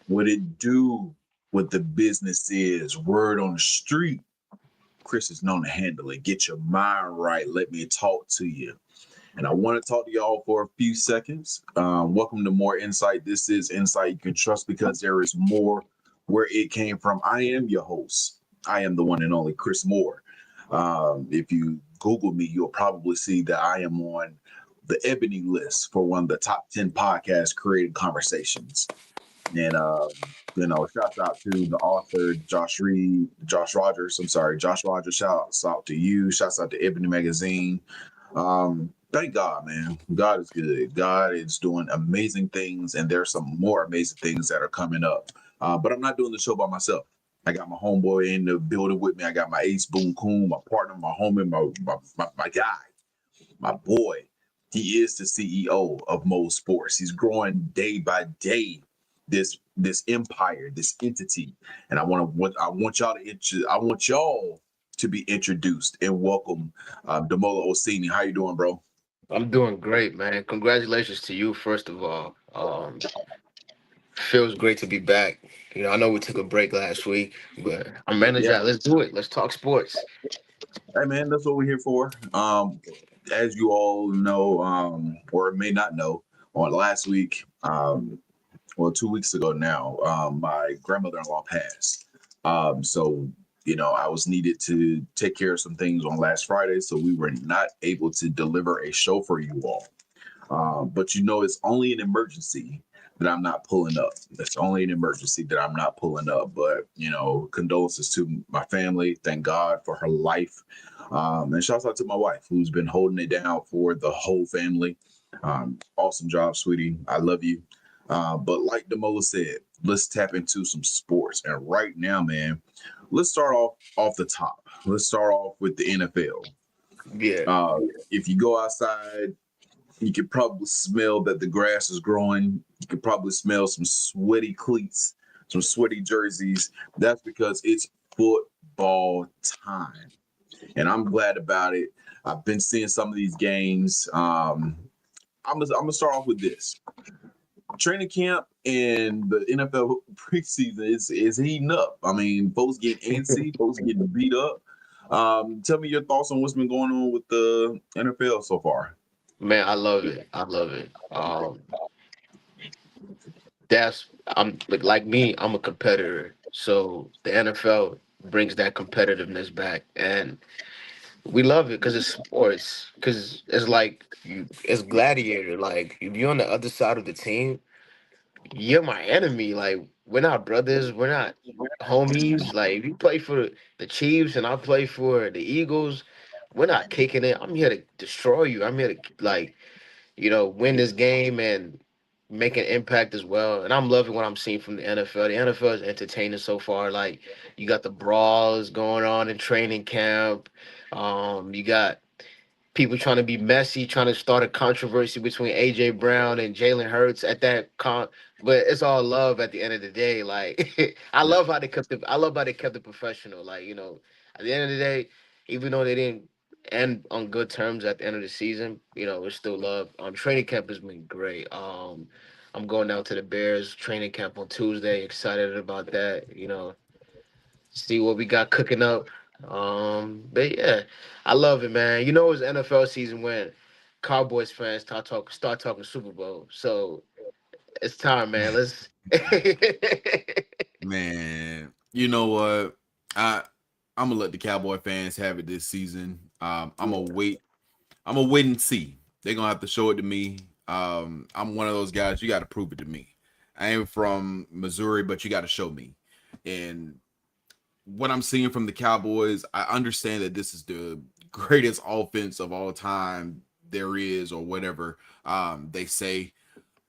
What it do, what the business is, word on the street. Chris is known to handle it. Get your mind right. Let me talk to you. And I want to talk to y'all for a few seconds. Welcome to More Insight. This is Insight you can trust because there is more where it came from. I am your host. I am the one and only Chris Moore. If you Google me, you'll probably see that I am on the Ebony list for one of the top 10 podcasts created conversations. And shouts out to the author Josh Rogers. I'm sorry, Josh Rogers. Shouts out to you. Shouts out to Ebony Magazine. Thank God, man. God is good. God is doing amazing things, and there's some more amazing things that are coming up. But I'm not doing the show by myself. I got my homeboy in the building with me. I got my ace Boom Coon, my partner, my homie, my guy, my boy. He is the CEO of Mo Sports. He's growing day by day. This empire, this entity, and I want y'all to be introduced and welcome Damola Osini. How you doing, bro? I'm doing great, man. Congratulations to you, first of all. Feels great to be back. I know we took a break last week, but I'm Yeah. energized. Let's do it. Let's talk sports. Hey, man, that's what we're here for. As you all know, or may not know, on last week, 2 weeks ago now, my grandmother-in-law passed. So I was needed to take care of some things on last Friday, so we were not able to deliver a show for you all. But it's only an emergency that I'm not pulling up. It's only an emergency that I'm not pulling up. But condolences to my family. Thank God for her life. And shouts out to my wife who's been holding it down for the whole family. Awesome job, sweetie. I love you. But like Demola said, let's tap into some sports. And right now, man, let's start off the top. Let's start off with the NFL. Yeah. Uh, if you go outside, you can probably smell that the grass is growing. You can probably smell some sweaty cleats, some sweaty jerseys. That's because it's football time. And I'm glad about it. I've been seeing some of these games. I'm gonna start off with this. Training camp and the NFL preseason is heating up. I mean, folks get antsy, folks getting beat up. Tell me your thoughts on what's been going on with the NFL so far. Man, I love it. I love it. That's I'm like me, I'm a competitor. So the NFL brings that competitiveness back, and we love it because it's sports. Because it's like it's gladiator. Like if you're on the other side of the team, you're my enemy. Like we're not brothers. We're not homies. Like if you play for the Chiefs and I play for the Eagles, we're not kicking it. I'm here to destroy you. I'm here to win this game and make an impact as well. And I'm loving what I'm seeing from the NFL. The NFL is entertaining so far. Like you got the brawls going on in training camp. You got people trying to be messy, trying to start a controversy between AJ Brown and Jalen Hurts at but it's all love at the end of the day. Like I love how they kept it professional. Like, at the end of the day, even though they didn't end on good terms at the end of the season, it's still love. Training camp has been great. I'm going down to the Bears training camp on Tuesday. Excited about that. See what we got cooking up. But yeah, I love it, man. It's NFL season when Cowboys fans start talking Super Bowl. So it's time, man. Let's Man, you know what? I I'm gonna let the Cowboy fans have it this season. I'm gonna wait. I'm gonna wait and see. They're gonna have to show it to me. I'm one of those guys. You got to prove it to me. I am from Missouri, but you got to show me. And what I'm seeing from the Cowboys, I understand that this is the greatest offense of all time there is, or whatever they say.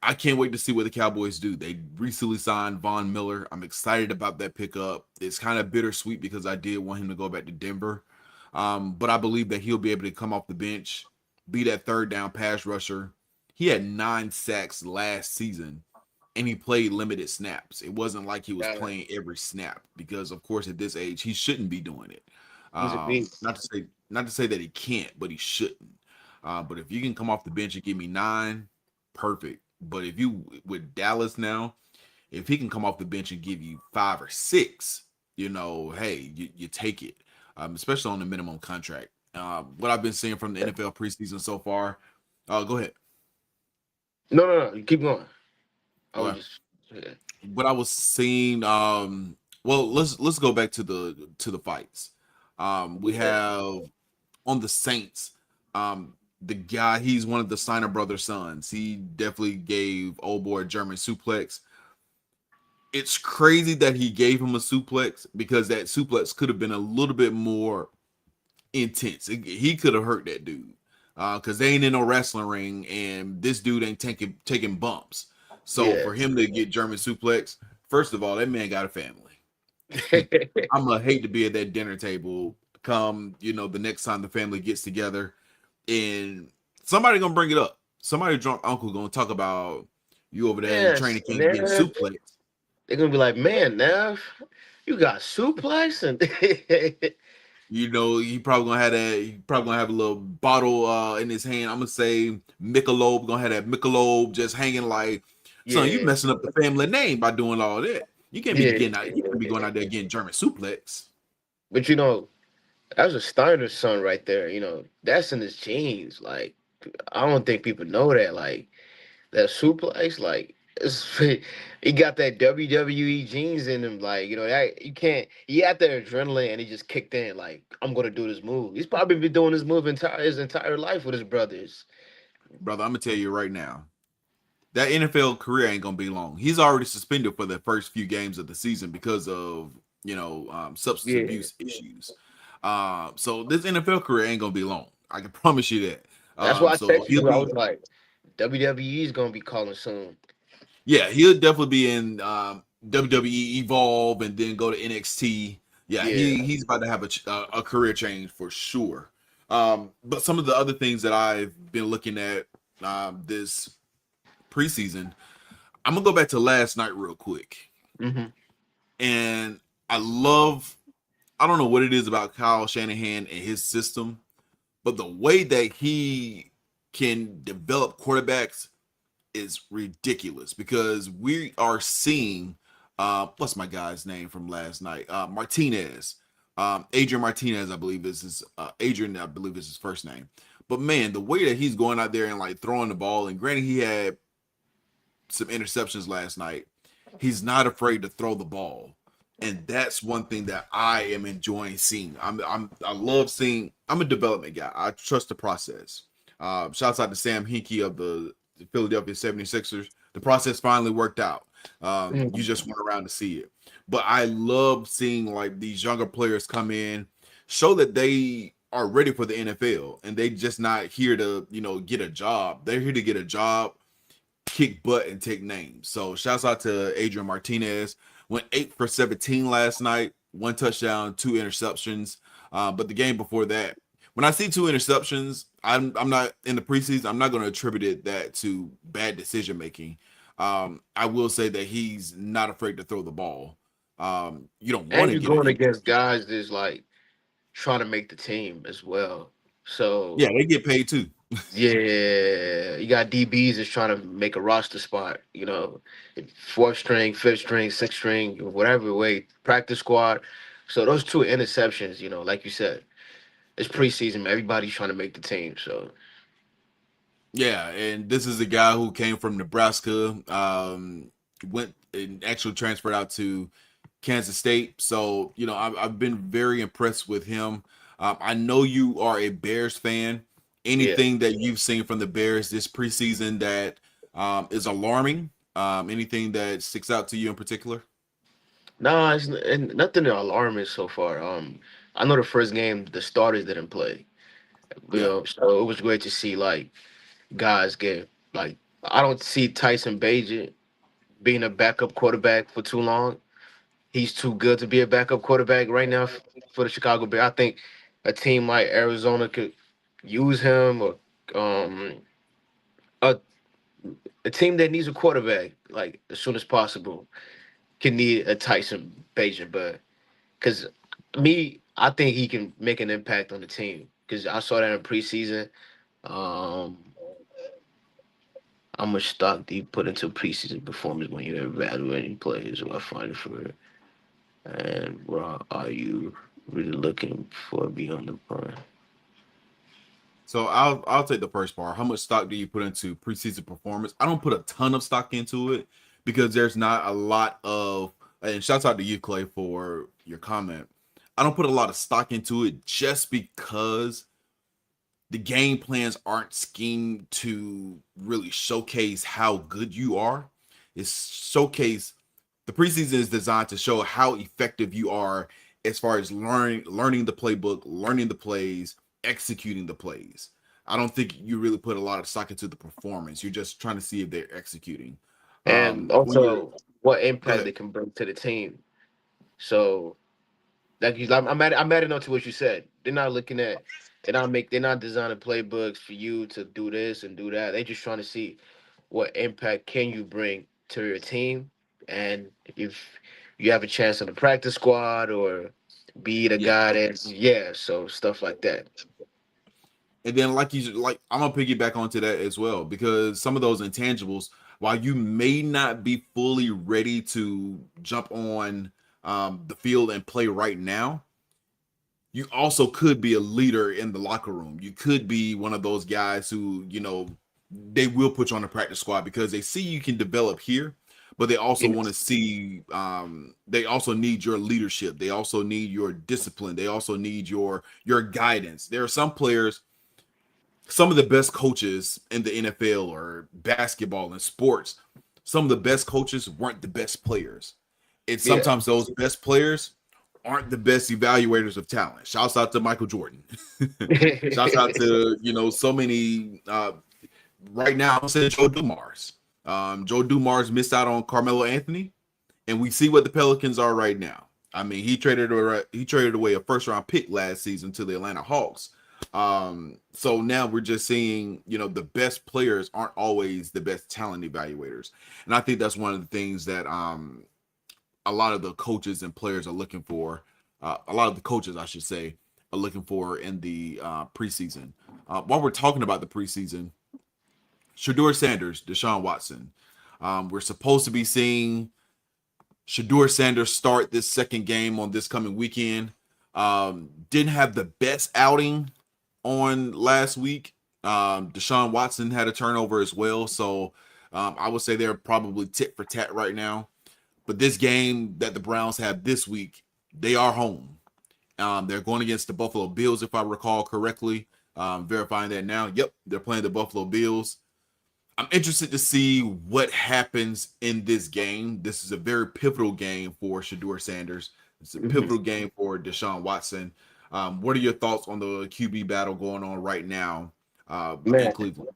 I can't wait to see what the Cowboys do. They recently signed Von Miller. I'm excited about that pickup. It's kind of bittersweet because I did want him to go back to Denver. But I believe that he'll be able to come off the bench, be that third down pass rusher. He had 9 sacks last season and he played limited snaps. It wasn't like he was got playing every snap because, of course, at this age, he shouldn't be doing it. he's a beast. Not to say that he can't, but he shouldn't. But if you can come off the bench and give me 9, perfect. But if you with Dallas now, If he can come off the bench and give you 5 or 6, hey, you take it, especially on the minimum contract. What I've been seeing from the NFL preseason so far. Go ahead. No. You keep going. I was Okay. just yeah. What I was seeing. Well, let's go back to the fights. We Yeah. have on the Saints. The guy, he's one of the Steiner brothers' sons. He definitely gave old boy a German suplex. It's crazy that he gave him a suplex because that suplex could have been a little bit more intense. He could have hurt that dude because they ain't in no wrestling ring, and this dude ain't taking bumps. So Yeah. for him to get German suplex, first of all, that man got a family. I'm gonna hate to be at that dinner table come the next time the family gets together, and somebody gonna bring it up. Somebody drunk uncle gonna talk about you over there in the Yes, training camp getting man. suplex. They're gonna be like, man, Nev, you got suplex and He probably gonna have that. He probably gonna have a little bottle in his hand. I'm gonna say Michelob. Gonna have that Michelob just hanging like, son, you yeah, messing up the family name by doing all that. You can't be yeah. getting out. You can't be going out there getting German suplex. But that's a Steiner's son right there. That's in his genes. Like, I don't think people know that. Like that suplex, like he got that WWE genes in him. Like, that you can't. He had that adrenaline, and he just kicked in. Like, I'm gonna do this move. He's probably been doing this move his entire life with his brothers. Brother, I'm gonna tell you right now. That NFL career ain't gonna be long. He's already suspended for the first few games of the season because of substance Yeah, abuse issues. So this NFL career ain't gonna be long. I can promise you that. that's why I So texted he'll you. I be was like, WWE is gonna be calling soon. yeah, he'll definitely be in WWE Evolve and then go to NXT. Yeah, Yeah. he's about to have a career change for sure. But some of the other things that I've been looking at this preseason, I'm gonna go back to last night real quick, Hmm. and I love. I don't know what it is about Kyle Shanahan and his system, but the way that he can develop quarterbacks is ridiculous because we are seeing what's my guy's name from last night? Martinez. Adrian Martinez, I believe is his Adrian, I believe is his first name. But man, the way that he's going out there and like throwing the ball, and granted he had some interceptions last night, he's not afraid to throw the ball. And that's one thing that I am enjoying seeing. I love seeing. I'm a development guy. I trust the process. Shouts out to Sam Hinkie of the Philadelphia 76ers. The process finally worked out. You just went around to see it. But I love seeing like these younger players come in, show that they are ready for the NFL, and they just not here to get a job. They're here to get a job, kick butt, and take names. So shouts out to Adrian Martinez. Went 8 for 17 last night, 1 touchdown, 2 interceptions. But the game before that, when I see 2 interceptions, I'm not in the preseason. I'm not going to attribute that to bad decision making. I will say that he's not afraid to throw the ball. You don't want And to you're get an going interception. against guys that's like trying to make the team as well. So Yeah, they get paid too. yeah, you got DBs that's trying to make a roster spot. Fourth string, fifth string, sixth string, whatever way, practice squad. So those 2 interceptions, like you said, it's preseason. Everybody's trying to make the team. So Yeah, and this is a guy who came from Nebraska, went and actually transferred out to Kansas State. So, I've been very impressed with him. I know you are a Bears fan. yeah. Anything that you've seen from the Bears this preseason that is alarming? Anything that sticks out to you in particular? Nah, and nothing alarming so far. I know the first game the starters didn't play. Yeah, So it was great to see like guys get like I don't see Tyson Bagent being a backup quarterback for too long. He's too good to be a backup quarterback right now for the Chicago Bears. I think a team like Arizona could use him, or um, a, a team that needs a quarterback like as soon as possible can need a Tyson Bagent, but because I think he can make an impact on the team because I saw that in preseason. Um, how much stock do you put into preseason performance when you're evaluating players who are finally for? And what are you really looking for beyond the prime? So I'll take the first part. How much stock do you put into preseason performance? I don't put a ton of stock into it because there's not a lot of, and shouts out to you, Clay, for your comment. I don't put a lot of stock into it just because the game plans aren't schemed to really showcase how good you are. It's showcase the preseason is designed to show how effective you are as far as learning the playbook, learning the plays, executing the plays. I don't think you really put a lot of stock into the performance. You're just trying to see if they're executing. And When you're also what Go impact ahead. they can bring to the team. So I'm adding on to what you said. They're not designing playbooks for you to do this and do that. They're just trying to see what impact can you bring to your team, and if you have a chance on the practice squad or be the Yeah. guy that's yeah, so stuff like that. And then I'm gonna piggyback onto that as well because some of those intangibles, while you may not be fully ready to jump on the field and play right now, you also could be a leader in the locker room. You could be one of those guys who, they will put you on the practice squad because they see you can develop here, but they also Yeah. want to see they also need your leadership. They also need your discipline. They also need your guidance. There are some players, some of the best coaches in the NFL or basketball and sports, some of the best coaches weren't the best players. And Yeah. sometimes those best players aren't the best evaluators of talent. Shouts out to Michael Jordan. Shouts out to, so many right now I'm saying Joe Dumars. Joe Dumars missed out on Carmelo Anthony, and we see what the Pelicans are right now. I mean, he traded away a first round pick last season to the Atlanta Hawks. So now we're just seeing, the best players aren't always the best talent evaluators. And I think that's one of the things that a lot of the coaches and players are looking for. A lot of the coaches, I should say, are looking for in the preseason. While we're talking about the preseason, Shador Sanders, Deshaun Watson. We're supposed to be seeing Shador Sanders start this second game on this coming weekend. Didn't have the best outing on last week. Deshaun Watson had a turnover as well. So I would say they're probably tit for tat right now. But this game that the Browns have this week, they are home. They're going against the Buffalo Bills, if I recall correctly. Verifying that now. Yep, they're playing the Buffalo Bills. I'm interested to see what happens in this game. This is a very pivotal game for Shador Sanders. It's a Mhm. pivotal game for Deshaun Watson. What are your thoughts on the QB battle going on right now in Man, Cleveland?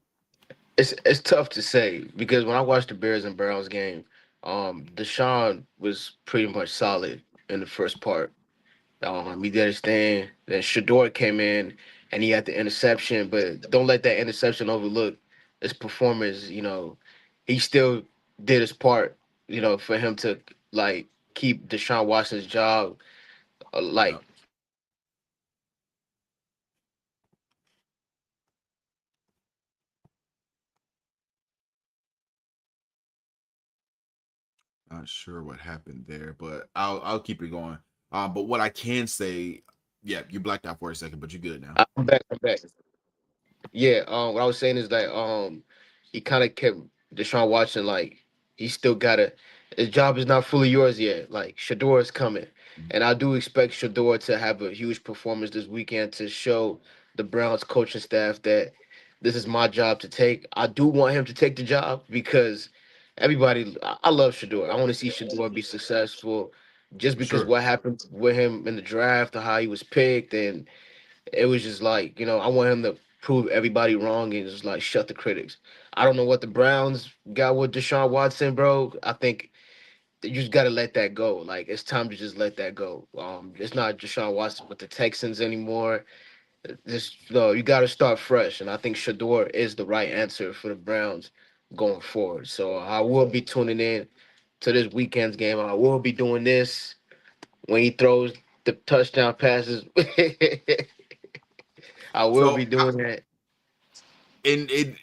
it's tough to say because when I watched the Bears and Browns game, Deshaun was pretty much solid in the first part. He did his thing. Then Shador came in and he had the interception, but don't let that interception overlook his performance. He still did his part. For him to like keep Deshaun Watson's job. Yeah, Like not sure what happened there, but I'll keep it going. But what I can say, yeah, you blacked out for a second, but you're good now. I'm back. I'm back. Yeah, what I was saying is that he kind of kept Deshaun Watson like he still gotta. His job is not fully yours yet. Like Shador is coming, and I do expect Shador to have a huge performance this weekend to show the Browns coaching staff that this is my job to take. I do want him to take the job because everybody. I love Shador. I want to see Shador be successful, just For because sure. what happened with him in the draft, or how he was picked, and it was just like, I want him to prove everybody wrong and just like shut the critics. I don't know what the Browns got with Deshaun Watson, bro. I think you just gotta let that go. Like it's time to just let that go. It's not Deshaun Watson with the Texans anymore. This no, you gotta start fresh. And I think Shador is the right answer for the Browns going forward. So I will be tuning in to this weekend's game. I will be doing this when he throws the touchdown passes. I will be So doing that. and it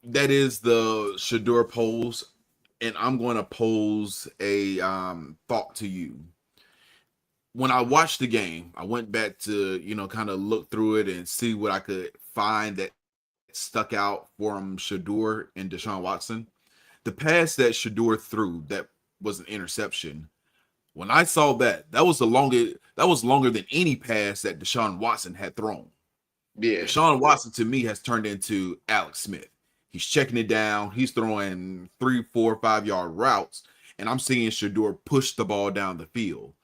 that is the Shador pose, and I'm going to pose a thought to you. When I watched the game, I went back to kind of look through it and see what I could find that stuck out from Shador and Deshaun Watson. The pass that Shador threw that was an interception. When I saw that, that was longer than any pass that Deshaun Watson had thrown. Yeah. Deshaun Watson to me has turned into Alex Smith. He's checking it down. He's throwing 3, 4, 5 yard routes, and I'm seeing Shador push the ball down the field.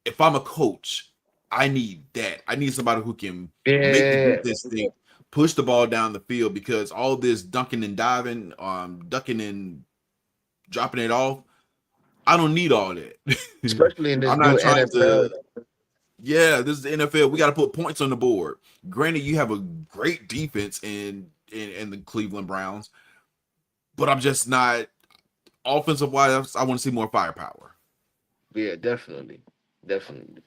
If I'm a coach, I need that. I need somebody who can make the Yeah. defense think, push the ball down the field, because all this dunking and diving, ducking and dropping it off, I don't need all that. Especially in this I'm new not trying NFL. to. Yeah, this is the NFL. We got to put points on the board. Granted, you have a great defense in the Cleveland Browns, but I'm just not offensive wise. I want to see more firepower. Yeah, definitely. Definitely.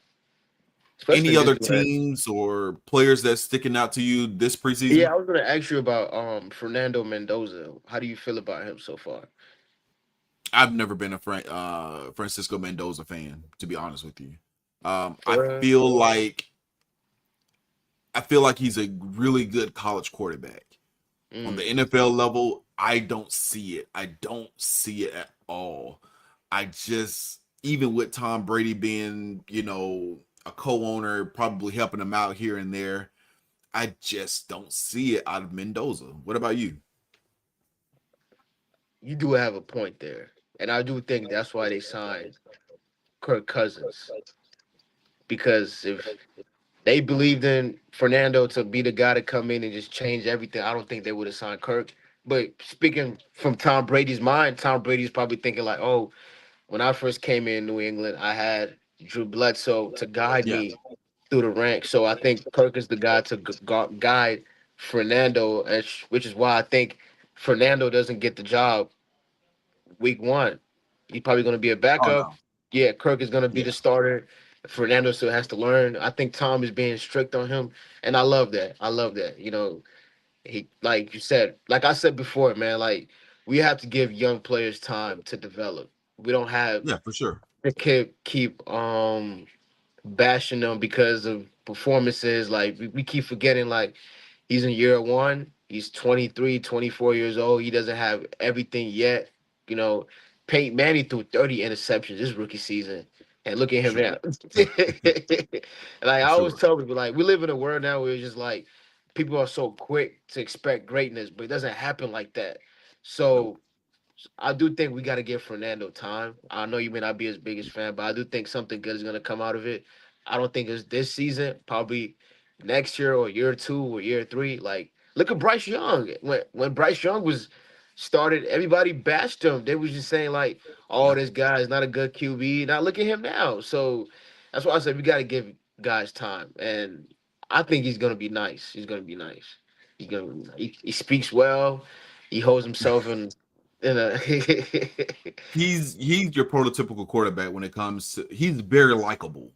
Especially Any in this other new. teams or players that's sticking out to you this Yeah, preseason? I was gonna ask you about Fernando Mendoza. How do you feel about him so far? I've never been a Francisco Mendoza fan, to be honest with you. I Uh, feel like he's a really good college quarterback. On the mm, NFL level, I don't see it. I don't see it at all. I just, even with Tom Brady being, a co-owner, probably helping him out here and there, I just don't see it out of Mendoza. What about you? you do have a point there, and I do think that's why they signed Kirk Cousins, because if they believed in Fernando to be the guy to come in and just change everything, I don't think they would have signed Kirk. But speaking from Tom Brady's mind, Tom Brady's probably thinking like, "Oh, when I first came in New England, I had Drew Bledsoe to guide Yeah, me through the ranks. So I think Kirk is the guy to guide Fernando, which is why I think Fernando doesn't get the job week one. He's probably going to be a oh backup. no, Yeah, Kirk is going to be yeah, the starter. Fernando still has to learn. I think Tom is being strict on him, and I love that. I love that. He, like you said, like I said before, man. Like, we have to give young players time to develop. We don't have yeah, for sure. to keep bashing them because of performances. Like, we keep forgetting, like, he's in year one. He's 23, 24 years old. He doesn't have everything yet. You know, Peyton Manning threw 30 interceptions this rookie season. And look at For him sure. now. Like, I For always sure. tell people, like, we live in a world now where it's just like people are so quick to expect greatness, but it doesn't happen like that. Nope. So I do think we got to give Fernando time. I know you may not be his biggest fan, but I do think something good is going to come out of it. I don't think it's this season, probably next year or year two or year three. Like, look at Bryce Young. When Bryce Young was started, everybody bashed him. They was just saying like, "Oh, Yeah. this guy is not a good QB." Now look at him now. So that's why I said we got to give guys time, and I think he's going to be nice. He's going to be nice. He speaks well. He holds himself in a He's your prototypical quarterback when it comes to, he's very likable.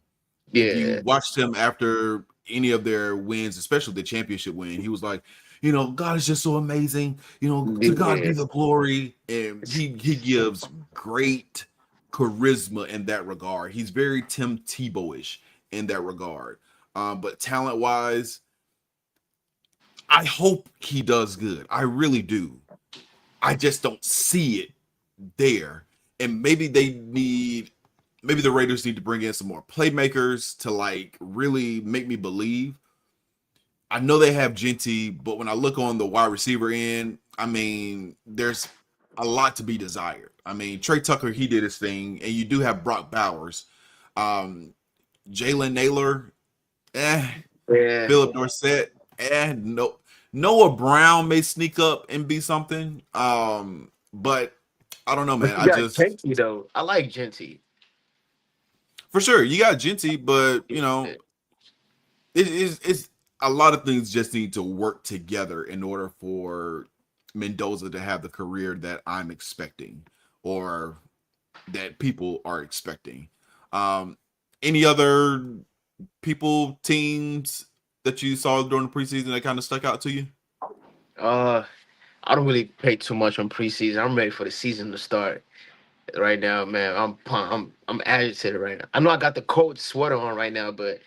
If you yeah. watched him after any of their wins, especially the championship win, he was like, God is just so amazing. To God be Yeah. the glory. And he gives great charisma in that regard. He's very Tim Tebow-ish in that regard. But talent wise, I hope he does good. I really do. I just don't see it there. And maybe the Raiders need to bring in some more playmakers to like really make me believe. I know they have Genty, but when I look on the wide receiver end, I mean, there's a lot to be desired. I mean, Trey Tucker, he did his thing, and you do have Brock Bowers. Um, Jalen Naylor, eh. Yeah. Philip Dorsett, no. Noah Brown may sneak up and be something. But I don't know, man. But you I got just, Genty though. I like Genty. for sure, you got Genty, but it's a lot of things just need to work together in order for Mendoza to have the career that I'm expecting or that people are expecting. Um, any other teams that you saw during the preseason that kind of stuck out to you? Uh I don't really pay too much on preseason. I'm ready for the season to start right now, man. I'm agitated right now. I know I got the cold sweater on right now, but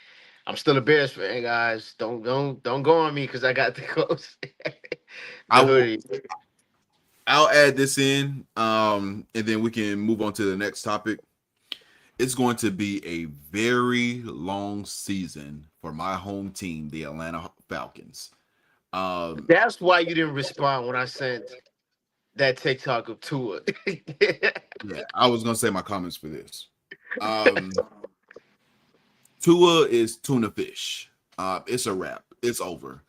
I'm still a Bears fan, guys. Don't go on me because I got the clothes, I the will. hoodie. I'll add this in, and then we can move on to the next topic. It's going to be a very long season for my home team, the Atlanta Falcons. Um, That's why you didn't respond when I sent that TikTok of Tua. yeah, I was gonna say my comments for this. Um, Tua is tuna fish. It's a wrap. It's over.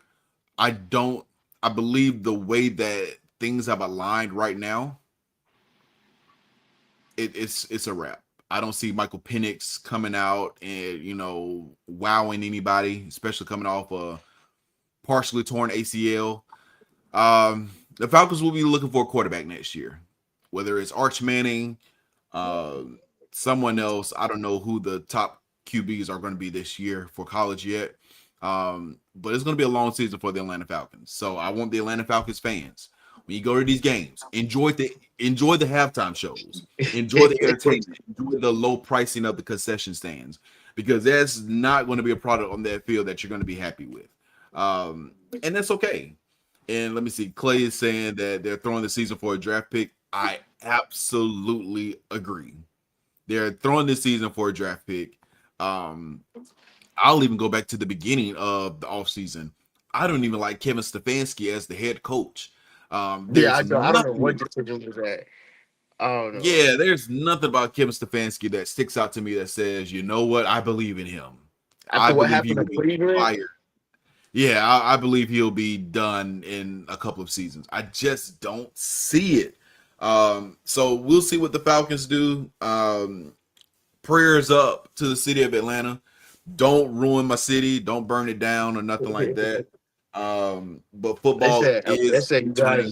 I don't. I believe the way that things have aligned right now, it's a wrap. I don't see Michael Penix coming out and wowing anybody, especially coming off a partially torn ACL. The Falcons will be looking for a quarterback next year, whether it's Arch Manning, uh, someone else. I don't know who the top QBs are going to be this year for college yet. But it's going to be a long season for the Atlanta Falcons. So I want the Atlanta Falcons fans, when you go to these games, enjoy the halftime shows, enjoy the entertainment, enjoy the low pricing of the concession stands, because that's not going to be a product on that field that you're going to be happy with. And that's okay. And let me see, Clay is saying that they're throwing the season for a draft pick. I absolutely agree. They're throwing this season for a draft pick. I'll even go back to the beginning of the offseason. I don't even like Kevin Stefanski as the head coach. Yeah, There's I don't know nothing. what decision was that. I don't know. Yeah, there's nothing about Kevin Stefanski that sticks out to me that says, you know what, I believe in him. After I what believe he happened will to be Cleveland, fired. Yeah, I believe he'll be done in a couple of seasons. I just don't see it. So we'll see what the Falcons do. Prayers up to the city of Atlanta. Don't ruin my city. Don't burn it down or nothing like that. But football they is said returning.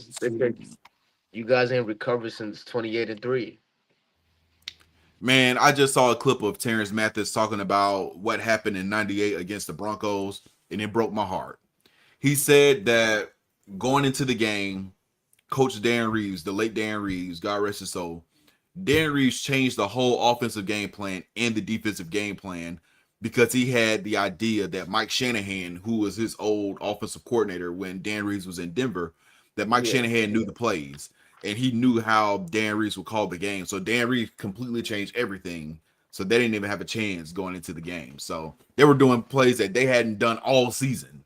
you guys ain't recovered since 28-3. Man, I just saw a clip of Terrence Mathis talking about what happened in '98 against the Broncos, and it broke my heart. He said that going into the game, Coach Dan Reeves, the late Dan Reeves, God rest his soul, Dan Reeves changed the whole offensive game plan and the defensive game plan because he had the idea that Mike Shanahan, who was his old offensive coordinator when Dan Reeves was in Denver, that Mike Yeah. Shanahan knew the plays and he knew how Dan Reeves would call the game. So Dan Reeves completely changed everything. So they didn't even have a chance going into the game. So they were doing plays that they hadn't done all season.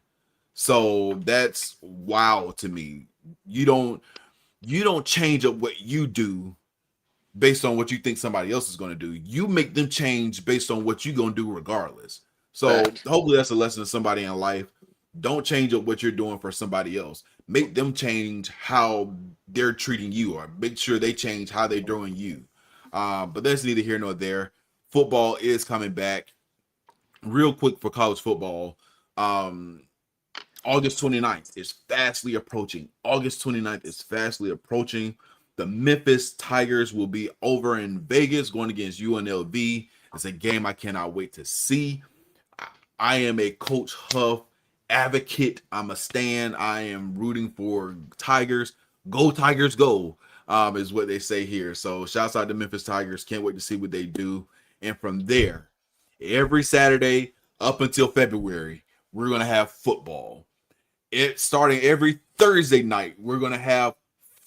So that's wow to me. You don't change up what you do based on what you think somebody else is going to do. You make them change based on what you're going to do regardless. So Facts. hopefully that's a lesson to somebody in life. Don't change up what you're doing for somebody else. Make them change how they're treating you, or make sure they change how they're doing you. But that's neither here nor there. Football is coming back. Real quick for college football. August 29th is fastly approaching. August 29th is fastly approaching. The Memphis Tigers will be over in Vegas going against UNLV. It's a game I cannot wait to see. I am a Coach Huff advocate. I'm a stan. I am rooting for Tigers. Go Tigers, go, is what they say here. So shouts out to Memphis Tigers. Can't wait to see what they do. And from there, every Saturday up until February, we're going to have football. It's starting every Thursday night. We're going to have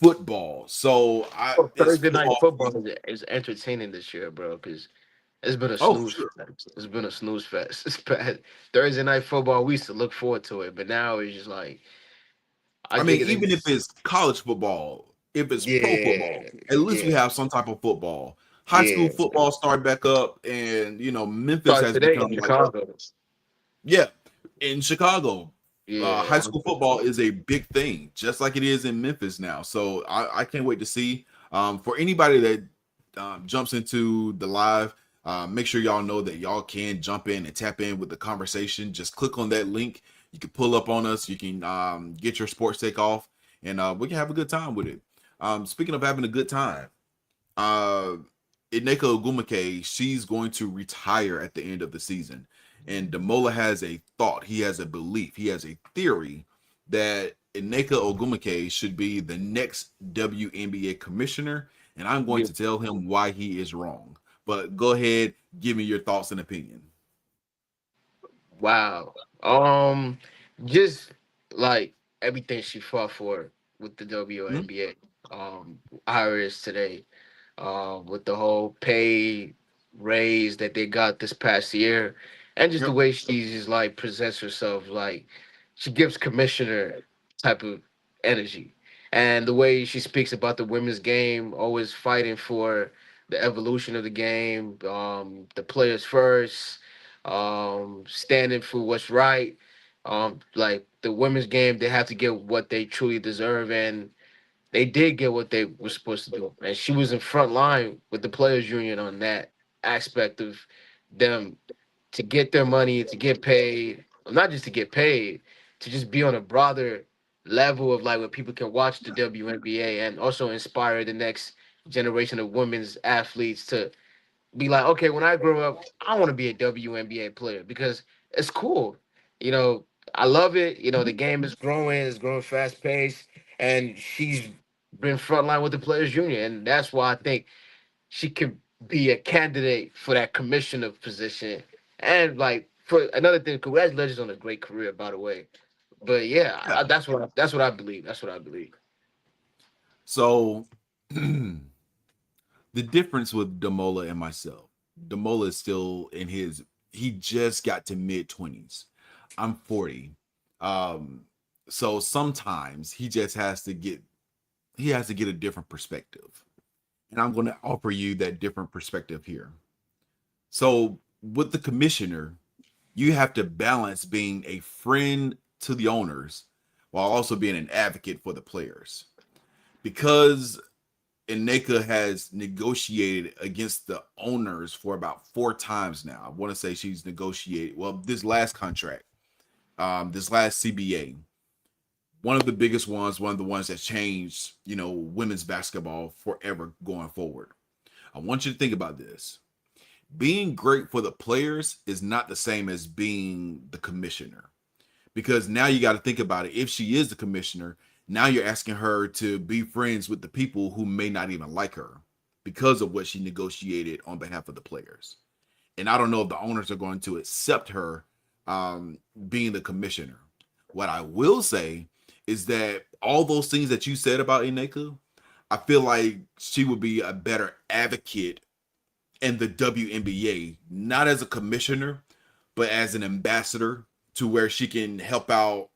football. So it's Thursday night football. football is entertaining this year, bro, because it's been a Oh, for snooze sure. fest. It's been a snooze fest. It's bad. Thursday night football, we used to look forward to it, but now it's just like I I mean, think it even if is. it's college football, if it's pro football, Yeah, at least we yeah, have some type of football. High school yeah. football started back up, and Memphis Started has today become in like, Chicago. yeah, in Chicago, high Yeah, school football is a big thing, just like it is in Memphis now. So I can't wait to see. For anybody that jumps into the live, make sure y'all know that y'all can jump in and tap in with the conversation. Just click on that link. You can pull up on us. You can get your sports take off, and we can have a good time with it. Speaking of having a good time, uh, Nneka Ogwumike, she's going to retire at the end of the season. And Damola has a thought, he has a belief, he has a theory that Nneka Ogwumike should be the next WNBA commissioner, and I'm going Yeah. to tell him why he is wrong. But go ahead, give me your thoughts and opinion. Wow. Um, just like everything she fought for with the Hmm? WNBA. Iris today. With the whole pay raise that they got this past year, and just the Yep. way she just like presents herself, like she gives commissioner type of energy, and the way she speaks about the women's game, always fighting for the evolution of the game, the players first, standing for what's right. Like the women's game, they have to get what they truly deserve, and they did get what they were supposed to do. And she was in front line with the players union on that aspect of them to get their money, to get paid, not just to get paid, to just be on a broader level of like where people can watch the WNBA and also inspire the next generation of women's athletes to be like, okay, when I grow up, I want to be a WNBA player because it's cool. You know, I love it. You know, the game is growing, it's growing fast paced, and she's been frontline with the players union, and that's why I think she could be a candidate for that commissioner position. And like for another thing, congratulations on a great career, by the way. But yeah, Yeah. that's what I believe. That's what I believe. So the difference with Damola and myself, Damola is still in his, he just got to mid 20s. I'm 40. Um, so sometimes he has to get a different perspective. And I'm going to offer you that different perspective here. So with the commissioner, you have to balance being a friend to the owners while also being an advocate for the players. Because Nneka has negotiated against the owners for about 4 times now. I want to say she's negotiated. Well, this last contract, this last CBA, one of the biggest ones, one of the ones that changed, women's basketball forever going forward. I want you to think about this. Being great for the players is not the same as being the commissioner, because now you got to think about it. If she is the commissioner, now you're asking her to be friends with the people who may not even like her because of what she negotiated on behalf of the players. And I don't know if the owners are going to accept her being the commissioner. What I will say is that all those things that you said about Nneka, I feel like she would be a better advocate in the WNBA, not as a commissioner, but as an ambassador, to where she can help out,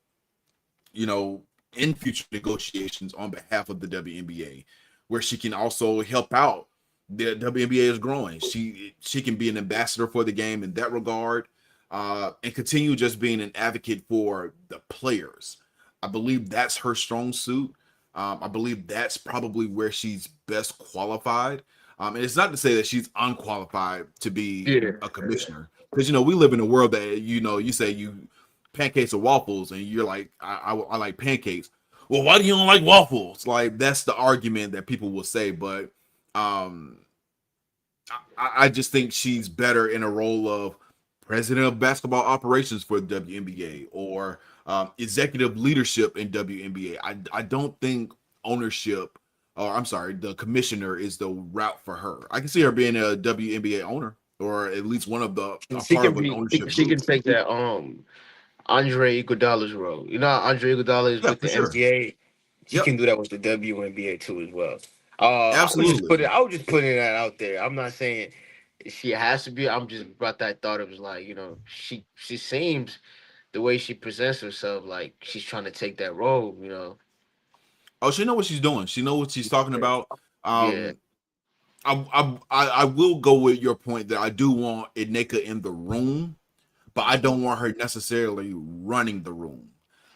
you know, in future negotiations on behalf of the WNBA, where she can also help out. The WNBA is growing. She can be an ambassador for the game in that regard, and continue just being an advocate for the players. I believe that's her strong suit. I believe that's probably where she's best qualified. And it's not to say that she's unqualified to be Yeah. a commissioner, because we live in a world that you say you pancakes or waffles, and you're like, I like pancakes. Well, why do you don't like waffles? Like, that's the argument that people will say. But um, I just think she's better in a role of president of basketball operations for WNBA, or executive leadership in WNBA. I don't think ownership, or I'm sorry, the commissioner is the route for her. I can see her being a WNBA owner, or at least one of the a She part can of an be ownership she group. can take that Andre Iguodala's role. You know how Andre Iguodala is Yeah, with for the sure. NBA. She Yep, can do that with the WNBA too as well. absolutely. I was just putting that out there. I'm not saying she has to be. I'm just brought that thought. It was like, she seems the way she presents herself like she's trying to take that role. Oh, she know what she's doing. She know what she's talking about. Yeah, Um, I will go with your point that I do want Nneka in the room, but I don't want her necessarily running the room.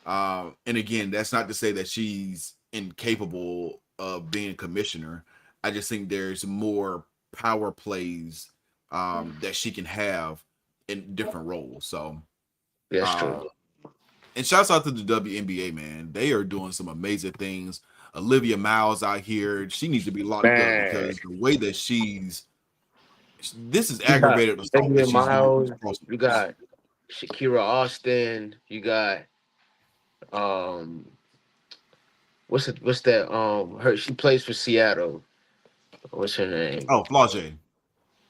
And again, that's not to say that she's incapable of being commissioner. I just think there's more power plays that she can have in different roles. So, that's true. uh, and shouts out to the WNBA, man. They are doing some amazing things. Olivia Miles out here, she needs to be locked up, Man, because the way that this is you got aggravated assault that Olivia she's doing Miles. these You crossovers. got Shakira Austin. You got um What's that? Her she plays for Seattle. What's her name? Oh, Flage.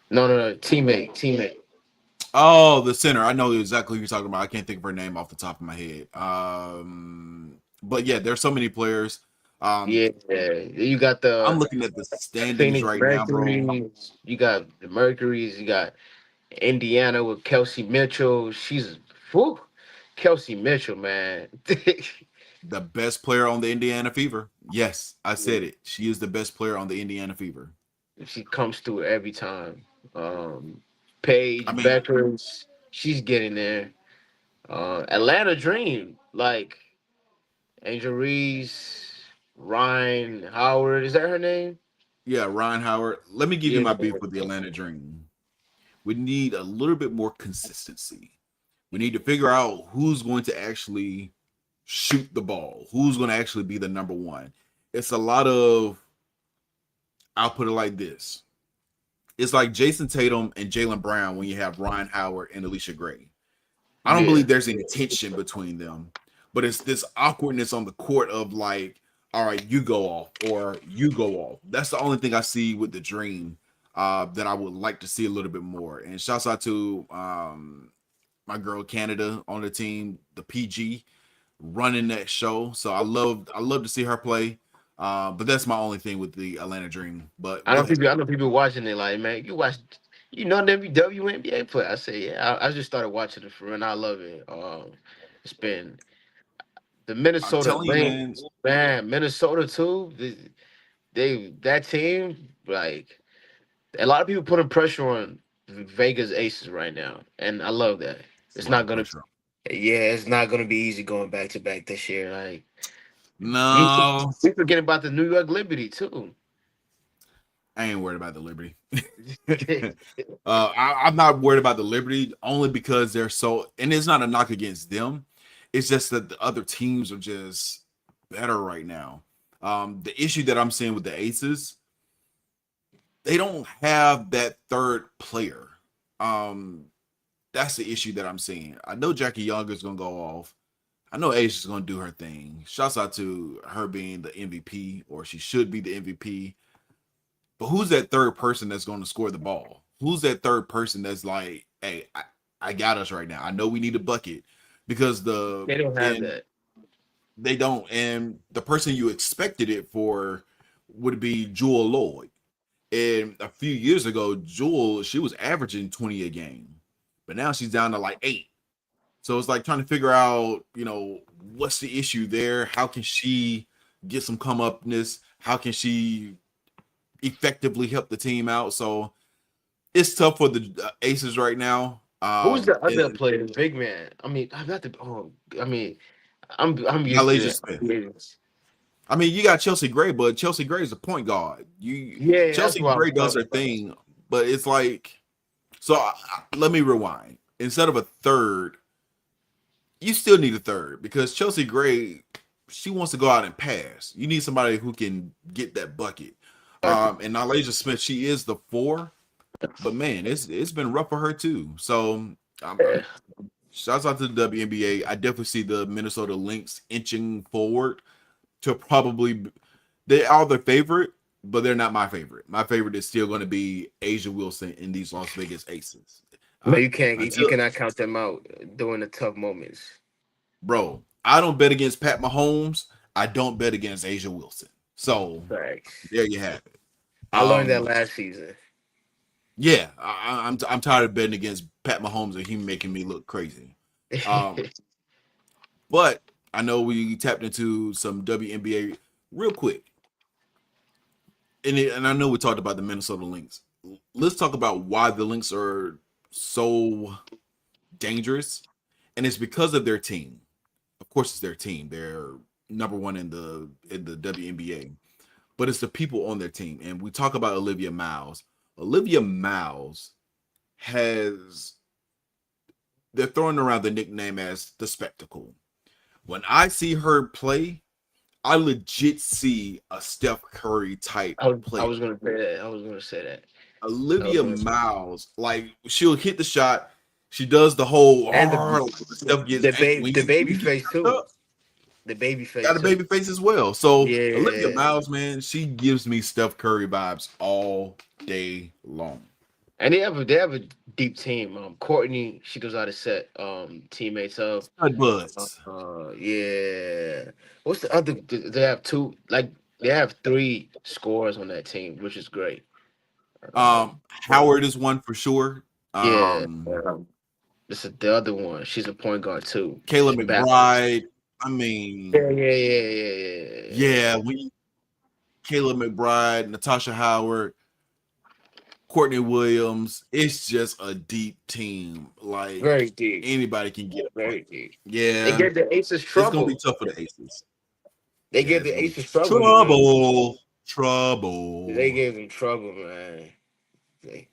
No. Teammate. Oh, the center. I know exactly who you're talking about. I can't think of her name off the top of my head. But yeah, there's so many players. Yeah, you got I'm the looking at the standings Phoenix right now, bro. Mercuries. You got the Mercuries. You got Indiana with Kelsey Mitchell. She's whew, Kelsey Mitchell, man. The best player on the Indiana Fever. Yes, I said it. She is the best player on the Indiana Fever. She comes through every time. I Paige mean, Beckers, she's getting there. Atlanta Dream, like Angel Reese, Ryan Howard, is that her name? yeah, Ryan Howard. Let me give you Yeah, my beef with the Atlanta Dream. We need a little bit more consistency. We need to figure out who's going to actually shoot the ball, who's going to actually be the number one. It's a lot of, I'll put it like this. It's like Jason Tatum and Jalen Brown when you have Ryan Howard and Alicia Gray. I don't yeah. believe there's any tension between them, but it's this awkwardness on the court of like, all right, you go off or you go off. That's the only thing I see with the Dream that I would like to see a little bit more. And shouts out to my girl Canada on the team, the PG running that show. So I love to see her play. But that's my only thing with the Atlanta Dream. But go ahead. I know people watching it like, man, you know them WNBA play. I say, yeah, I just started watching it for real, and I love it. It's been the I'm Minnesota telling you, Lynx, man. man, Minnesota too. They that team, like a lot of people putting pressure on Vegas Aces right now, and I love that. It's a It's lot not of gonna, pressure. yeah, it's not gonna be easy going back to back this year. Like No, we forget about the New York Liberty too. I ain't worried about the Liberty. I'm not worried about the Liberty only because they're so, and it's not a knock against them. It's just that the other teams are just better right now. The issue that I'm seeing with the Aces, they don't have that third player. Um, that's the issue that I'm seeing. I know Jackie Young is gonna go off. I know Ace is gonna do her thing. Shouts out to her being the MVP, or she should be the MVP. But who's that third person that's going to score the ball? Who's that third person that's like, hey, I got us right now. I know we need a bucket because They don't have and that. they don't. And the person you expected it for would be Jewel Lloyd. And a few years ago, Jewel, she was averaging 20 a game, but now she's down to like 8. So it's like trying to figure out, what's the issue there? How can she get some come upness? How can she effectively help the team out? So it's tough for the Aces right now. Who's the other And player, the big man? I mean, I'm not the. Oh, I mean, I'm used Nylasia to Smith. that. I mean, you got Chelsea Gray, but Chelsea Gray is a point guard. Yeah, that's Chelsea what I was Gray does talking her about. thing, but it's like, so let me rewind. Instead of a third, you still need a third because Chelsea Gray, she wants to go out and pass. You need somebody who can get that bucket. And Nylasia Smith, she is the 4, but man, it's been rough for her too. So I'm shouts out to the WNBA. I definitely see the Minnesota Lynx inching forward to probably, they are the favorite, but they're not my favorite. My favorite is still going to be Asia Wilson in these Las Vegas Aces. But you Until, cannot count them out during the tough moments. bro, I don't bet against Pat Mahomes. I don't bet against Asia Wilson. So Facts. there you have it. I learned that last season. Yeah, I'm tired of betting against Pat Mahomes and him making me look crazy. Um, but I know we tapped into some WNBA real quick, and I know we talked about the Minnesota Lynx. Let's talk about why the Lynx are so dangerous, and it's because of their team. Of course, it's their team. They're number one in the WNBA, but it's the people on their team. And we talk about Olivia Miles. Olivia Miles has, they're throwing around the nickname as the spectacle. When I see her play, I legit see a Steph Curry type I play. was gonna say that. I was gonna say that. Olivia Miles, like she'll hit the shot, she does the whole And Steph gets the when baby you face get too. up, the baby face got a too. baby face as well. So Olivia Yeah, Miles, man, she gives me Steph Curry vibes all day long. and they have a deep team. Courtney, she goes out of set. Teammates of. Stud buds. Yeah. What's the other? They have two. Like they have three scores on that team, which is great. But Howard is one for sure. yeah, Um, this is the other one. She's a point guard too. Kayla She battles. McBride. I mean, Yeah, yeah, yeah, yeah, yeah, yeah, we Kayla McBride, Natasha Howard, Courtney Williams. It's just a deep team. Like very deep, anybody can get a very bucket. deep. They Yeah, gave the Aces it's gonna be trouble. tough for the Aces. They Yeah, gave it's the gonna be Aces trouble in the game. trouble, They trouble. gave them trouble, man. They,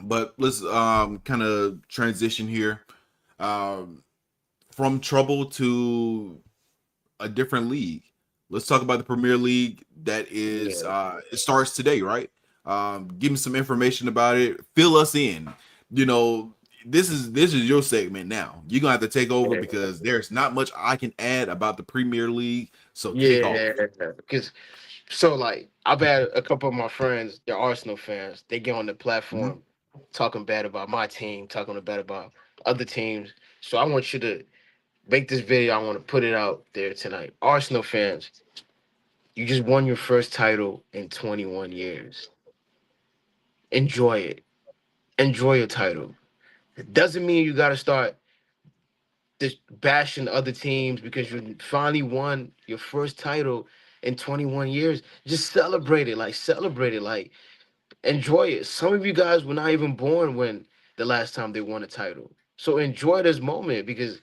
But let's kind of transition here um, from trouble to a different league. Let's talk about the Premier League that is yeah, it starts today, right? Give me some information about it. Fill us in. You know, this is your segment now. You're gonna have to take over because there's not much I can add about the Premier League. So kick yeah. off. Because so like I've had a couple of my friends, they're Arsenal fans. They get on the Mhm. platform talking bad about my team, talking bad about other teams. So I want you to make this video. I want to put it out there tonight. Arsenal fans, you just won your first title in 21 years. Enjoy it. Enjoy your title. It doesn't mean you got to start this bashing other teams because you finally won your first title in 21 years. Just celebrate it. Like celebrate it. Like enjoy it. Some of you guys were not even born when the last time they won a title. So enjoy this moment because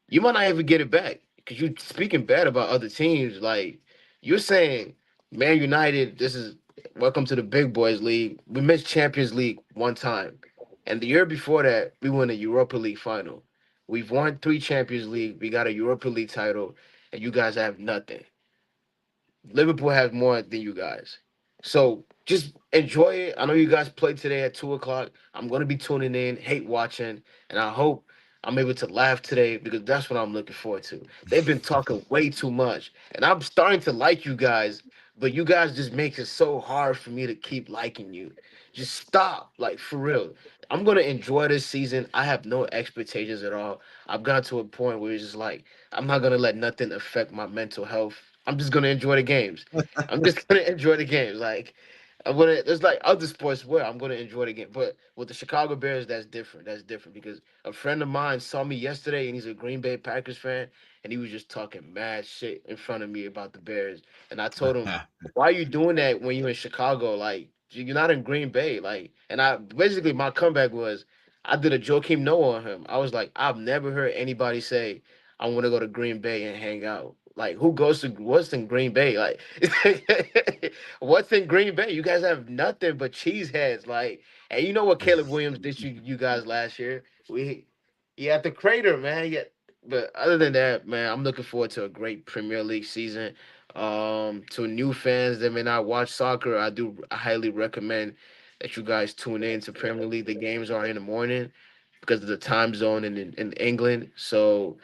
you might not ever get it back because you speaking bad about other teams. Like you're saying, Man United, this is welcome to the big boys league. We missed Champions League one time, and the year before that, we won a Europa League final. We've won three Champions League. We got a Europa League title, and you guys have nothing. Liverpool has more than you guys. So just enjoy it. I know you guys play today at 2 o'clock. I'm gonna be tuning in, hate watching, and I hope I'm able to laugh today because that's what I'm looking forward to. They've been talking way too much, and I'm starting to like you guys, but you guys just make it so hard for me to keep liking you. Just stop, like for real. I'm gonna enjoy this season. I have no expectations at all. I've gotten to a point where it's just like I'm not gonna let nothing affect my mental health. I'm just gonna enjoy the games. I'm just gonna enjoy the games. Like I'm gonna. There's like other sports where I'm gonna enjoy the game, but with the Chicago Bears, that's different. That's different because a friend of mine saw me yesterday, and he's a Green Bay Packers fan, and he was just talking mad shit in front of me about the Bears, and I told him, "Why are you doing that when you're in Chicago? Like you're not in Green Bay." Like, and I basically my comeback was, I did a Joakim Noah on him. I was like, I've never heard anybody say I want to go to Green Bay and hang out. Like, who goes to what's in Green Bay? Like, what's in Green Bay? You guys have nothing but cheeseheads. Like, and you know what Caleb Williams did you guys last year? He had the crater, man. Yeah, but other than that, man, I'm looking forward to a great Premier League season. To new fans that may not watch soccer, I highly recommend that you guys tune in to Premier League. The games are in the morning because of the time zone in England. So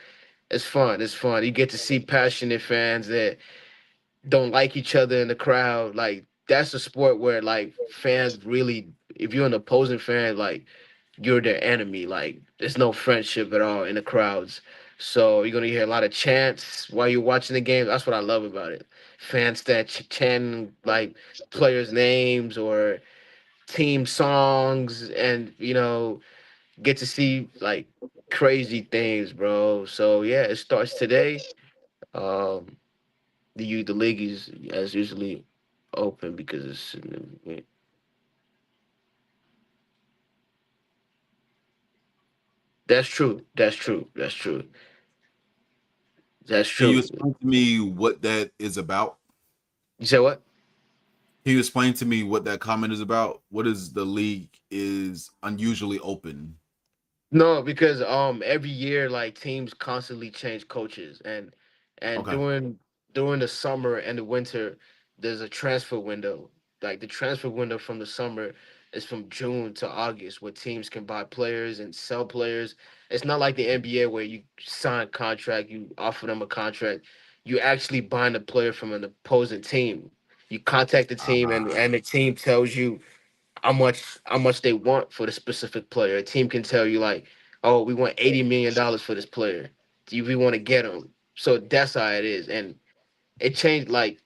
it's fun. It's fun. You get to see passionate fans that don't like each other in the crowd. Like that's a sport where like fans really, if you're an opposing fan, like you're their enemy. Like there's no friendship at all in the crowds. So you're gonna hear a lot of chants while you're watching the game. That's what I love about it. Fans that chant like players' names or team songs, and get to see like crazy things, bro. So yeah, it starts today. Um, the league is as usually open because that's true. That's true. That's true. That's Can you true. explain to me what that is about? You said what? Can you explain to me what that comment is about? What is the league is unusually open? No, because every year like teams constantly change coaches and Okay. during the summer and the winter there's a transfer window. Like the transfer window from the summer is from June to August, where teams can buy players and sell players. It's not like the NBA where you sign a contract, you offer them a contract. You actually buying a player from an opposing team. You contact the team, and Ah, the team tells you how much they want for the specific player. A team can tell you like, oh, we want $80 million for this player. Do you we want to get him? So that's how it is, and it changed. Like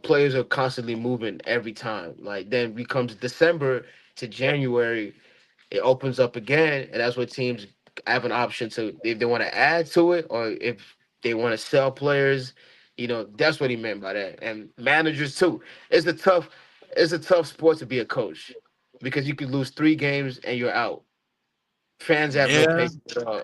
players are constantly moving every time. Like then becomes December to January, it opens up again, and that's what teams have an option to if they want to add to it or if they want to sell players. That's what he meant by that. And managers too. It's a tough, it's a tough sport to be a coach because you could lose 3 games and you're out. Fans have no yeah, patience at all.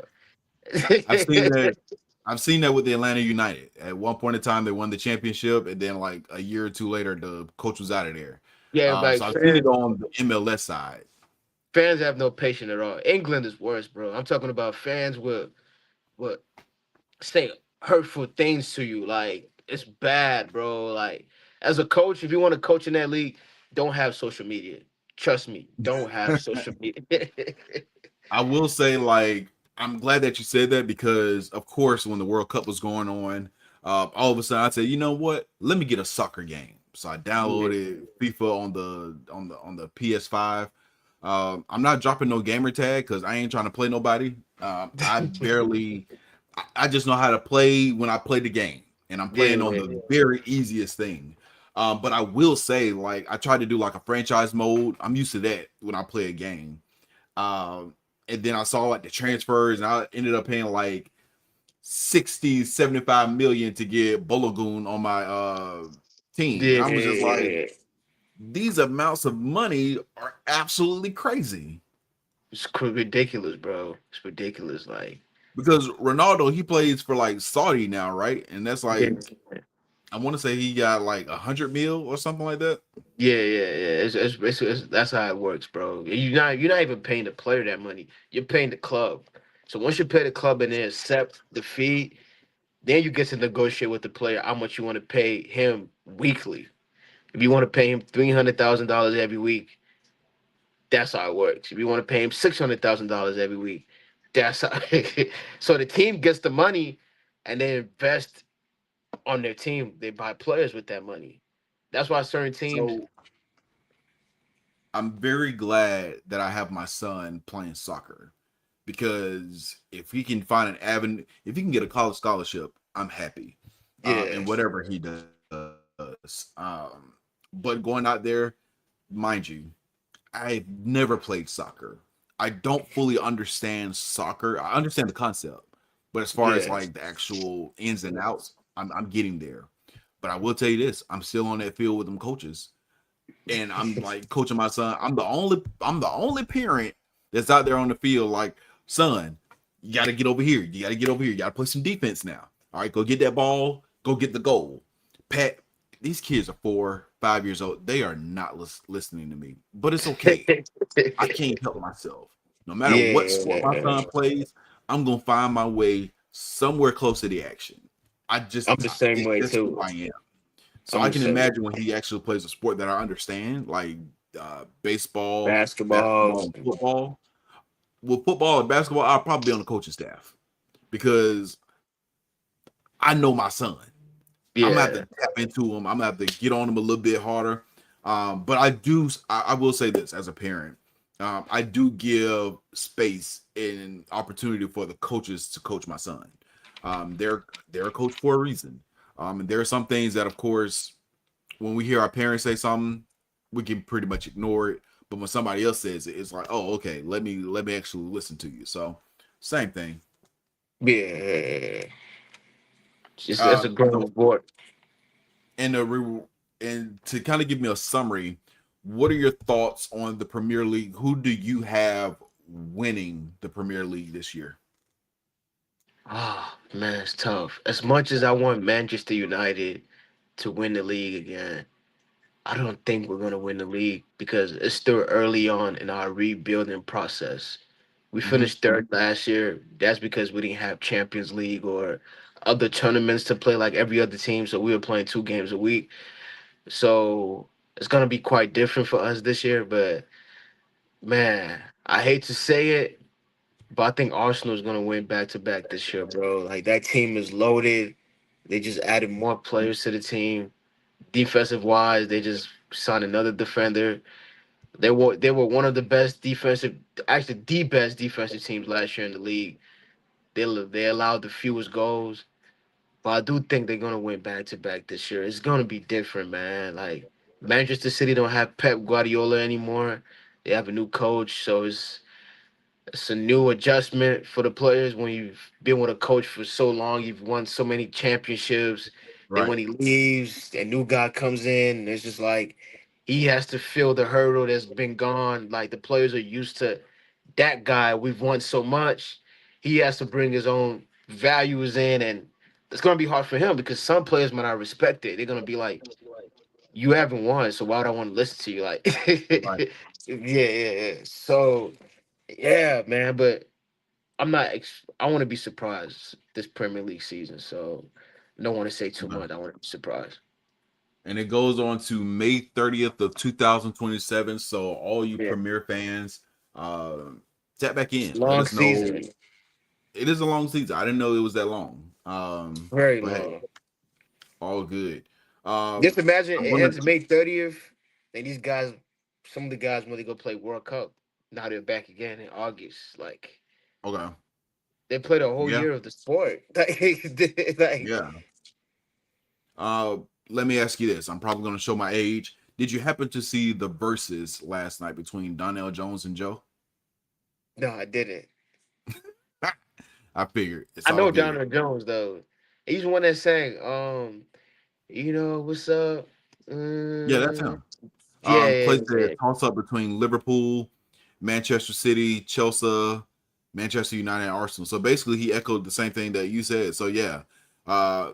I've seen that. I've seen that with the Atlanta United. At one point in time, they won the championship, and then like a year or two later, the coach was out of there. Yeah, like So I've seen it fans, on the MLS side. fans have no patience at all. England is worse, bro. I'm talking about fans will say hurtful things to you. Like it's bad, bro. Like as a coach, if you want to coach in that league, don't have social media. Trust me, don't have social media. I will say, like, I'm glad that you said that because, of course, when the World Cup was going on, all of a sudden I said, you know what? Let me get a soccer game. So I Yeah. downloaded FIFA on the PS5. I'm not dropping no gamer tag because I ain't trying to play nobody. I barely, I just know how to play when I play the game, and I'm Yeah, playing on yeah, the very easiest thing. But I will say, like, I tried to do like a franchise mode. I'm used to that when I play a game. Um, and then I saw like the transfers, and I ended up paying like 60, 75 million to get Bologun on my team. And I was just like, yeah. these amounts of money are absolutely crazy. It's ridiculous, bro. It's ridiculous. Like, Because Ronaldo, he plays for like Saudi now, right? And that's yeah, like, I want to say he got like 100 mil or something like that. yeah. That's how it works, bro. You're not even paying the player that money. You're paying the club. So once you pay the club and they accept the fee, then you get to negotiate with the player how much you want to pay him weekly. If you want to pay him $300,000 every week, that's how it works. If you want to pay him $600,000 every week, that's how. So the team gets the money, and they invest on their team. They buy players with that money. That's why certain teams. So I'm very glad that I have my son playing soccer because if he can find an avenue, if he can get a college scholarship, I'm happy. Yeah, And whatever he does. But going out there, mind you, I've never played soccer. I don't fully understand soccer. I understand the concept, but as far as yeah. like the actual ins and outs, I'm getting there. But I will tell you this: I'm still on that field with them coaches, and I'm like coaching my son. I'm the only parent that's out there on the field. Like, son, you got to get over here. You got to get over here. You got to play some defense now. All right, go get that ball. Go get the goal. Pat, these kids are 4, 5 years old. They are not listening to me, but it's okay. I can't help myself. No matter what sport my Yeah, son plays, I'm gonna find my way somewhere close to the action. I'm the same It's way just who too. I am. So I'm I the can same. imagine when he actually plays a sport that I understand, like baseball, basketball, Basketball. and football. With football and basketball, I'll probably be on the coaching staff because I know my son. I'm gonna have to Yeah, tap into him. I'm gonna have to get on him a little bit harder. But I do. I will say this as a parent. I do give space and opportunity for the coaches to coach my son. They're a coach for a reason. And there are some things that, of course, when we hear our parents say something, we can pretty much ignore it. But when somebody else says it, it's like, oh, okay, let me actually listen to you. So, same thing. yeah. It's a growing So, sport. and and to kind of give me a summary, what are your thoughts on the Premier League? Who do you have winning the Premier League this year? Ah, man, it's tough. As much as I want Manchester United to win the league again, I don't think we're gonna win the league because it's still early on in our rebuilding process. We Mm-hmm. finished third last year. That's because we didn't have Champions League or other tournaments to play like every other team. So we were playing 2 games a week. So it's gonna be quite different for us this year. But Man, I hate to say it, but I think Arsenal is gonna win back to back this year, bro. Like that team is loaded. They just added more players to the team. Defensive wise, they just signed another defender. They were one of the best defensive, actually the best defensive teams last year in the league. They allowed the fewest goals, but I do think they're gonna win back to back this year. It's gonna be different, man. Like Manchester City don't have Pep Guardiola anymore. They have a new coach, so it's a new adjustment for the players when you've been with a coach for so long. You've won so many championships. Then Right. when he leaves, a new guy comes in, and it's just like he has to fill the hurdle that's been gone. Like the players are used to that guy. We've won so much. He has to bring his own values in, and it's gonna be hard for him because some players might not respect it. They're gonna be like, "You haven't won, so why would I want to listen to you?" Like, Right. yeah. So, yeah, man. But I'm not. I want to be surprised this Premier League season. So, I don't want to say too Okay. much. I want to be surprised. And it goes on to May 30th of 2027. So all you Yeah, Premier fans, tap back it's a in. Let long us know. season, It is a long season. I didn't know it was that long. very But hey, long. all good. Just imagine I'm it gonna ends May 30th, and these guys, some of the guys, when they go play World Cup, now they're back again in August. Like okay. they played a whole Yeah, year of the sport. Like yeah. Uh, Let me ask you this. I'm probably gonna show my age. Did you happen to see the verses last night between Donnell Jones and Joe? no, I didn't. I figured it's I all know good. Donald Jones though. He's the one that sang, what's up? Yeah, that's Mm, him. yeah, Clay yeah, said yeah. toss up between Liverpool, Manchester City, Chelsea, Manchester United, and Arsenal. So basically, he echoed the same thing that you said. So yeah, uh,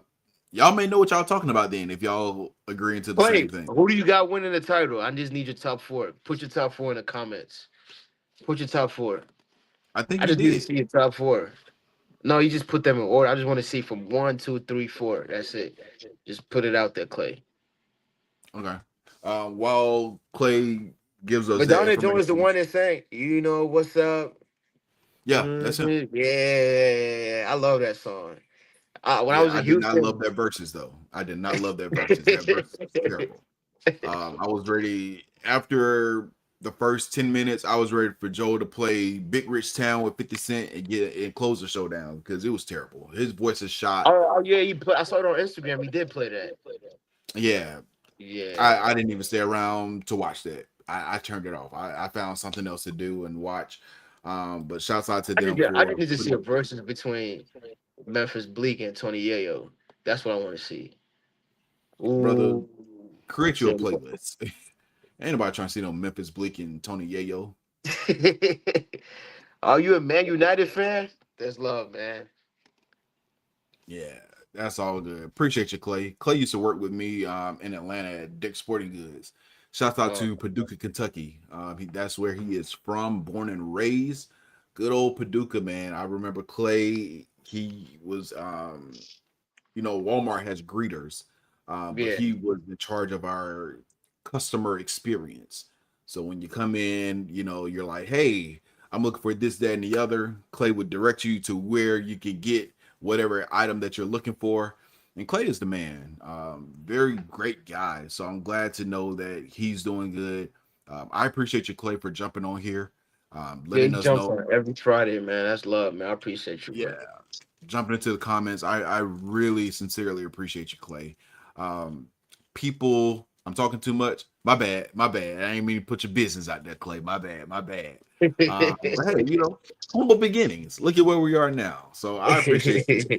y'all may know what y'all talking about then if y'all agreeing to the same Clay, thing. who do you got winning the title? I just need your top four. Put your top four in the comments. Put your top four. I think I he just need to did. see your top four. No, you just put them in order. I just want to see from one, two, three, four. That's it. Just put it out there, Clay. Okay. While Clay gives us But that Donald Jones is the information, one that sang, what's up? yeah, that's him. Yeah, I love that song. When I Yeah, was I in did not love Houston, that verses though. I did not love that verses. That verse was terrible. I was ready after the first 10 minutes. I was ready for Joe to play Big Rich Town with 50 Cent and close the show down because it was terrible. His voice is shot. oh yeah, I saw it on Instagram. He did play that. Yeah, Yeah, I didn't even stay around to watch that. I turned it off. I found something else to do and watch. But shouts out to them I for just need to see a putting, versus between Memphis Bleak and Tony Yayo. That's what I want to see. brother, Ooh, create you a so playlist. Ain't nobody trying to see no Memphis Bleak and Tony Yayo. are you a Man United fan? That's love, man. Yeah, that's all good. Appreciate you, Clay. Clay used to work with me in Atlanta at Dick's Sporting Goods. Shouts out Oh, to Paducah, Kentucky. That's where he is from, born and raised. Good old Paducah, man. I remember Clay. He was, Walmart has greeters, but yeah. he was in charge of our customer experience. So when you come in, you're like, hey, I'm looking for this, that, and the other. Clay would direct you to where you can get whatever item that you're looking for. And Clay is the man. Very great guy. So I'm glad to know that he's doing good. I appreciate you, Clay, for jumping on here, Yeah, he letting us jumps know. on every Friday, man. That's love, man. I appreciate you, Yeah, bro. jumping into the comments. I really sincerely appreciate you, Clay. People, I'm talking too much. My bad. My bad. I ain't mean to put your business out there, Clay. My bad. My bad. But hey, humble beginnings. Look at where we are now. So I appreciate you.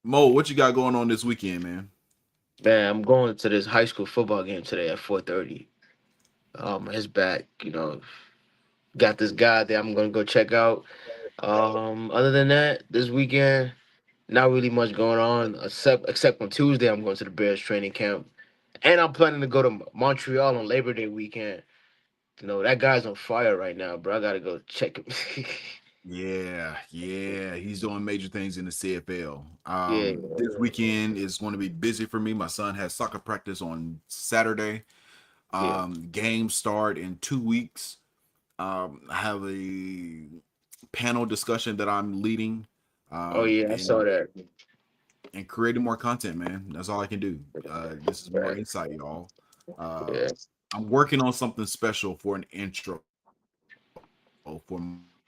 Mo, what you got going on this weekend, man? Man, I'm going to this high school football game today at 4:30. His back, got this guy that I'm gonna go check out. Other than that, this weekend, not really much going on except on Tuesday I'm going to the Bears training camp, and I'm planning to go to Montreal on Labor Day weekend. That guy's on fire right now, bro. I gotta go check him. Yeah, he's doing major things in the CFL. Yeah, This weekend is going to be busy for me. My son has soccer practice on Saturday. yeah. Games start in 2 weeks. I have a panel discussion that I'm leading, Oh yeah, I saw and that. creating more content, man. That's all I can do. This is more Right. insight, y'all. Uh, Yeah. I'm working on something special for an intro for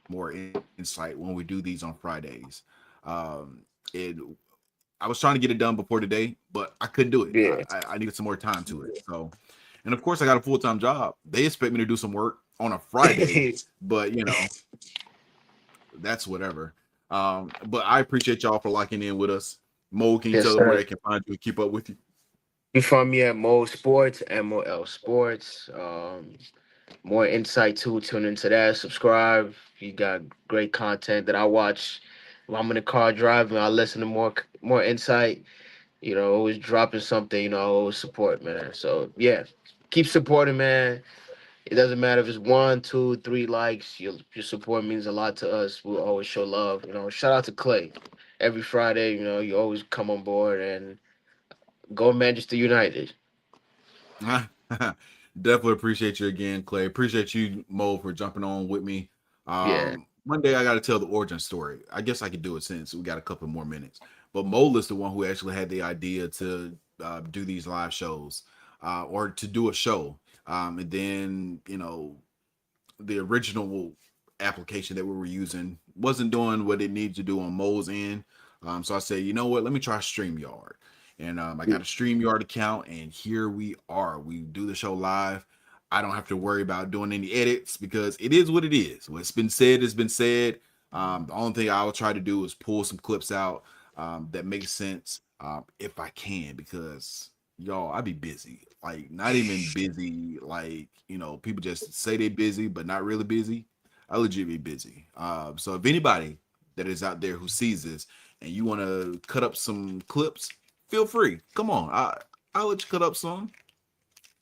more insight when we do these on Fridays. It I was trying to get it done before today, but I couldn't do it. I needed some more Yeah. time to it. So, and of course, I got a full time job. They expect me to do some work on a Friday, but that's whatever. But I appreciate y'all for locking in with us. Mo, can you Yes, tell them where sir. they can find you and keep up with you? You find me at Mo Sports, MOL Sports. More insight too. Tune into that. Subscribe. You got great content that I watch while I'm in the car driving. I listen to more insight. Always dropping something. Always support, man. So yeah, keep supporting, man. It doesn't matter if it's one, two, three likes. Your support means a lot to us. We'll always show love. Shout out to Clay. Every Friday, you always come on board and go Manchester United. Definitely appreciate you again, Clay. Appreciate you, Mo, for jumping on with me. Yeah. One day I got to tell the origin story. I guess I could do it since we got a couple more minutes. But Mo is the one who actually had the idea to do these live shows or to do a show. And then, the original application that we were using wasn't doing what it needed to do on Mo's end. So I said, you know what? Let me try StreamYard. And I got a StreamYard account, and here we are. We do the show live. I don't have to worry about doing any edits because it is what it is. What's been said has been said. The only thing I will try to do is pull some clips out that make sense if I can, because y'all, I be busy. Like, not even busy. Like, people just say they busy, but not really busy. I legit be busy. So if anybody that is out there who sees this and you want to cut up some clips, feel free. Come on, I'll let you cut up some.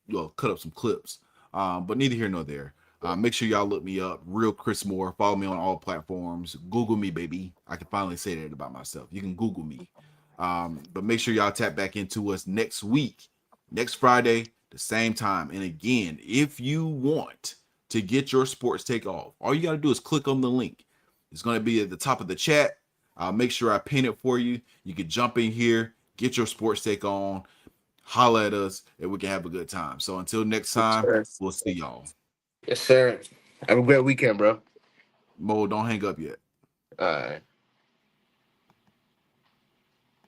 Well, cut up some clips. But neither here nor there. Make sure y'all look me up, Real Chris Moore. Follow me on all platforms. Google me, baby. I can finally say that about myself. You can Google me. But make sure y'all tap back into us next week, next Friday, the same time. And again, if you want to get your sports take off, all you got to do is click on the link. It's going to be at the top of the chat. I'll make sure I pin it for you. You can jump in here, get your sports take on, holla at us, and we can have a good time. So until next Yes, time, sir. we'll see y'all. Yes, sir. Have a great weekend, bro. Mo, don't hang up yet. All right.